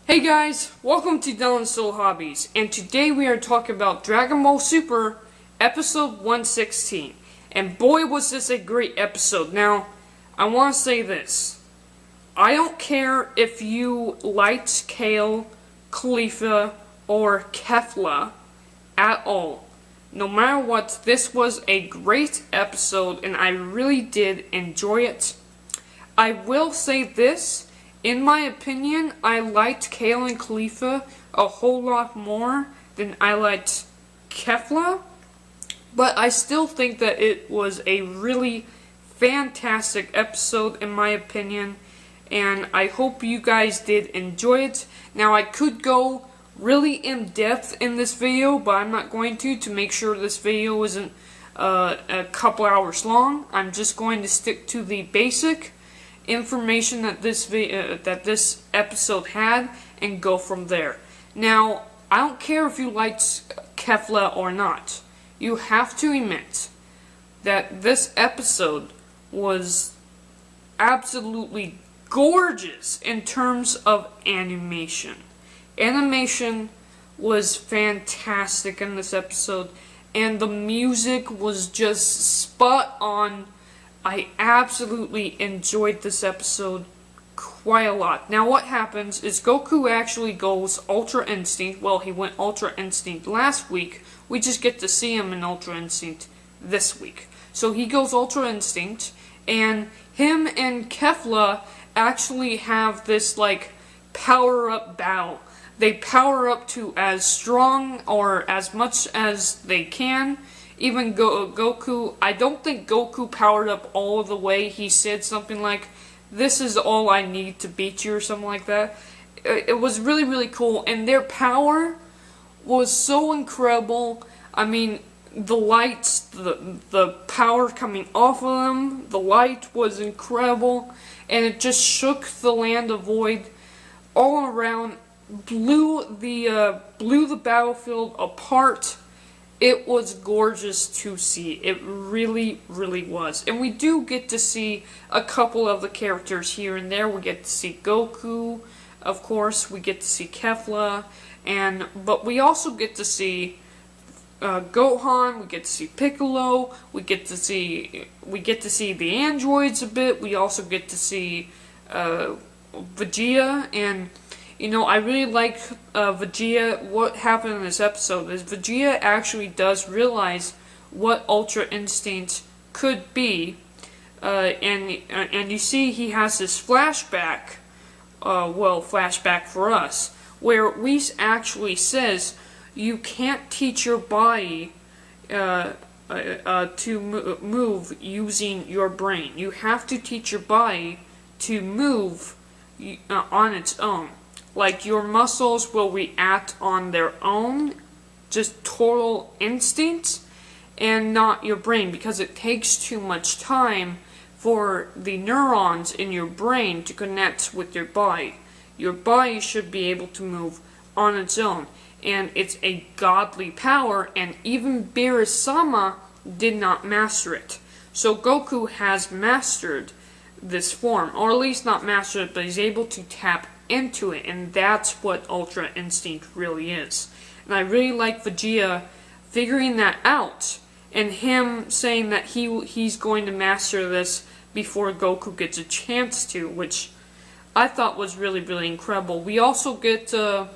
Hey guys, welcome to Dylan's Soul Hobbies, and today we are talking about Dragon Ball Super Episode 116. And boy was this a great episode. Now, I want to say this. I don't care if you liked Kale, Kefla, or Kefla at all. No matter what, this was a great episode and I really did enjoy it. I will say this. In my opinion, I liked Kale and Kefla a whole lot more than I liked Kefla, but I still think that it was a really fantastic episode in my opinion, and I hope you guys did enjoy it. Now, I could go really in depth in this video, but I'm not going to make sure this video isn't a couple hours long. I'm just going to stick to the basic information that this episode had and go from there. Now, I don't care if you liked Kefla or not. You have to admit that this episode was absolutely gorgeous in terms of animation. Animation was fantastic in this episode, and the music was just spot on. I absolutely enjoyed this episode quite a lot. Now what happens is Goku actually goes Ultra Instinct. Well, he went Ultra Instinct last week. We just get to see him in Ultra Instinct this week. So he goes Ultra Instinct, and him and Kefla actually have this like power-up battle. They power up to as strong or as much as they can. Even Goku, I don't think Goku powered up all the way. He said something like, "This is all I need to beat you," or something like that. It was really, really cool, and their power was so incredible. I mean, the lights, the power coming off of them, the light was incredible, and it just shook the land of Void all around, blew the battlefield apart. It was gorgeous to see. It really, really was. And we do get to see a couple of the characters here and there. We get to see Goku, of course. We get to see Kefla, but we also get to see Gohan. We get to see Piccolo. We get to see the androids a bit. We also get to see Vegeta. And you know, I really like Vegeta. What happened in this episode is Vegeta actually does realize what Ultra Instinct could be, and you see he has this flashback, flashback for us, where Whis actually says you can't teach your body to move using your brain. You have to teach your body to move on its own. Like, your muscles will react on their own, just total instinct, and not your brain, because it takes too much time for the neurons in your brain to connect with your body. Your body should be able to move on its own, and it's a godly power, and even Beerus-sama did not master it. So Goku has mastered this form, or at least not mastered it, but he's able to tap into it, and that's what Ultra Instinct really is. And I really like Vegeta figuring that out, and him saying that he's going to master this before Goku gets a chance to, which I thought was really, really incredible. We also get the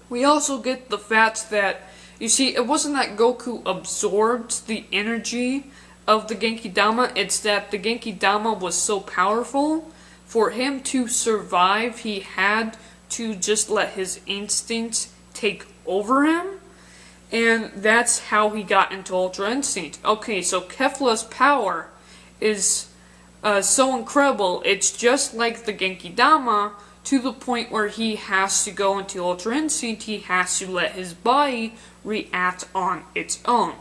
fact that, you see, it wasn't that Goku absorbed the energy of the Genki Dama, it's that the Genki Dama was so powerful. For him to survive, he had to just let his instincts take over him, and that's how he got into Ultra Instinct. Okay, so Kefla's power is so incredible, it's just like the Genki Dama, to the point where he has to go into Ultra Instinct, he has to let his body react on its own.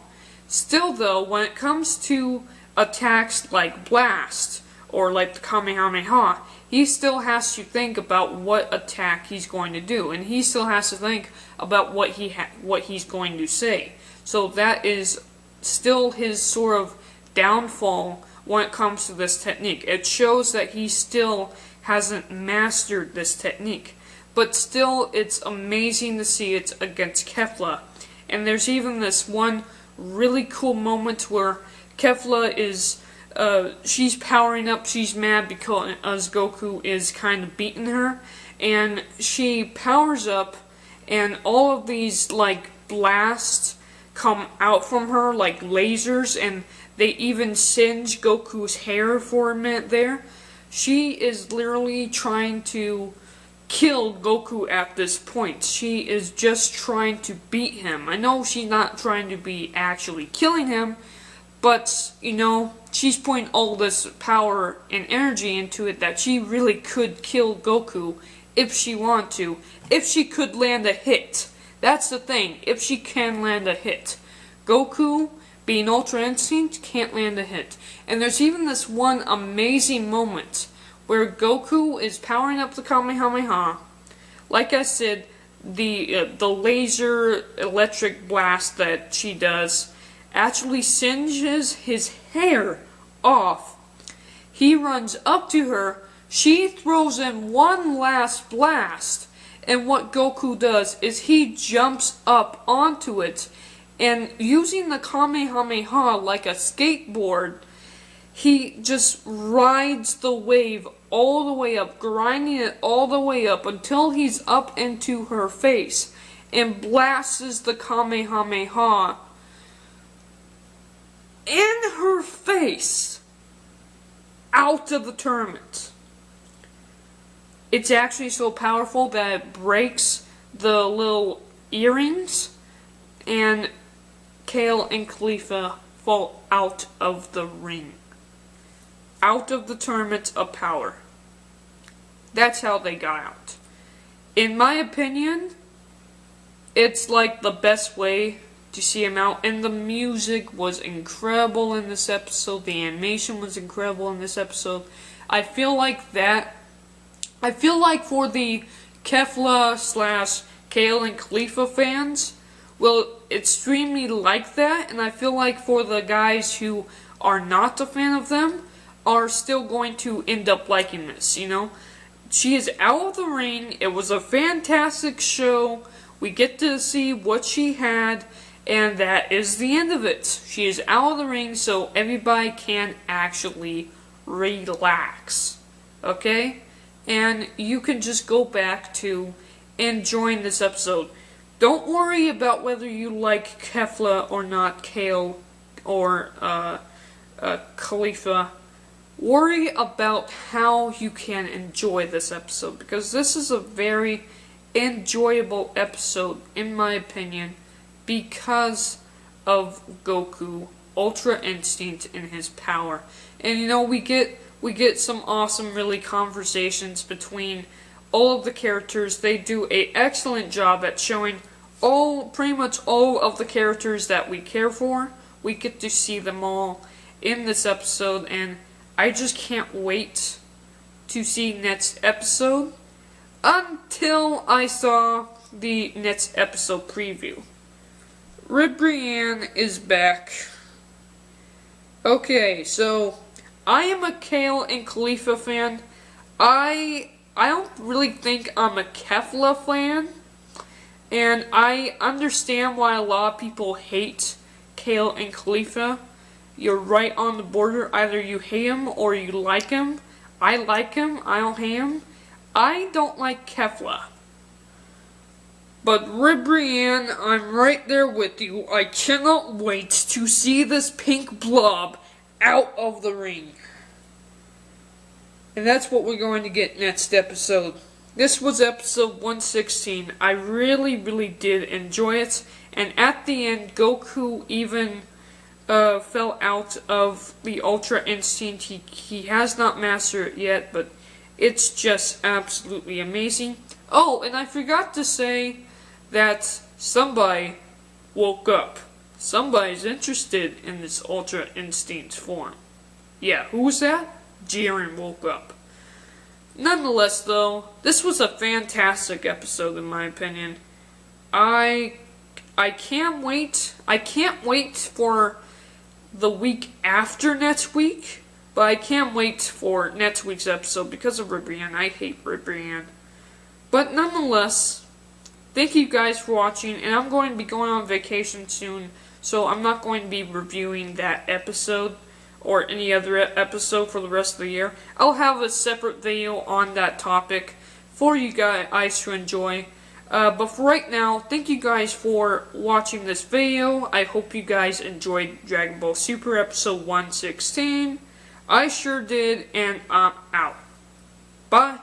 Still though, when it comes to attacks like Blast, or like the Kamehameha, he still has to think about what attack he's going to do, and he still has to think about what he's going to say. So that is still his sort of downfall when it comes to this technique. It shows that he still hasn't mastered this technique. but still it's amazing to see it against Kefla. And there's even this one really cool moment where Kefla is, she's powering up, she's mad because Goku is kind of beating her, and she powers up, and all of these, like, blasts come out from her, like lasers, and they even singe Goku's hair for a minute there. She is literally trying to kill Goku at this point. She is just trying to beat him. I know she's not trying to be actually killing him, but, you know, she's putting all this power and energy into it that she really could kill Goku if she wanted to. If she could land a hit. That's the thing. If she can land a hit. Goku, being Ultra Instinct, can't land a hit. And there's even this one amazing moment where Goku is powering up the Kamehameha. Like I said, the laser electric blast that she does actually singes his hair off. He runs up to her, she throws in one last blast, and what Goku does is he jumps up onto it, and using the Kamehameha like a skateboard, he just rides the wave all the way up, grinding it all the way up until he's up into her face, and blasts the Kamehameha in her face out of the tournament. It's actually so powerful that it breaks the little earrings, and Kale and Kefla fall out of the ring. Out of the tournament of power. That's how they got out. In my opinion, it's like the best way to see him out. And the music was incredible in this episode. The animation was incredible in this episode. I feel like for the Kefla / Kale and Kefla fans, will extremely like that. And I feel like for the guys who are not a fan of them, are still going to end up liking this, you know? She is out of the ring. It was a fantastic show. We get to see what she had, and that is the end of it. She is out of the ring, so everybody can actually relax. Okay? And you can just go back to enjoying this episode. Don't worry about whether you like Kefla or not, Kale or Kefla. Worry about how you can enjoy this episode, because this is a very enjoyable episode, in my opinion, because of Goku, Ultra Instinct, and his power. And you know, we get some awesome, really, conversations between all of the characters. They do an excellent job at showing pretty much all of the characters that we care for. We get to see them all in this episode, and I just can't wait to see next episode until I saw the next episode preview. Ribrianne is back. Okay, so I am a Kale and Kefla fan. I don't really think I'm a Kefla fan, and I understand why a lot of people hate Kale and Kefla. You're right on the border. Either you hate him or you like him. I like him. I don't hate him. I don't like Kefla. But Ribrianne, I'm right there with you. I cannot wait to see this pink blob out of the ring. And that's what we're going to get next episode. This was episode 116. I really, really did enjoy it. And at the end, Goku even fell out of the Ultra Instinct. He has not mastered it yet, but it's just absolutely amazing. Oh, and I forgot to say that somebody woke up. Somebody's interested in this Ultra Instinct form. Yeah, who was that? Jiren woke up. Nonetheless, though, this was a fantastic episode in my opinion. I can't wait. I can't wait for the week after next week, but I can't wait for next week's episode because of Ribrianne. I hate Ribrianne. But nonetheless, thank you guys for watching, and I'm going to be going on vacation soon, so I'm not going to be reviewing that episode or any other episode for the rest of the year. I'll have a separate video on that topic for you guys to enjoy. But for right now, thank you guys for watching this video. I hope you guys enjoyed Dragon Ball Super episode 116. I sure did, and I'm out. Bye.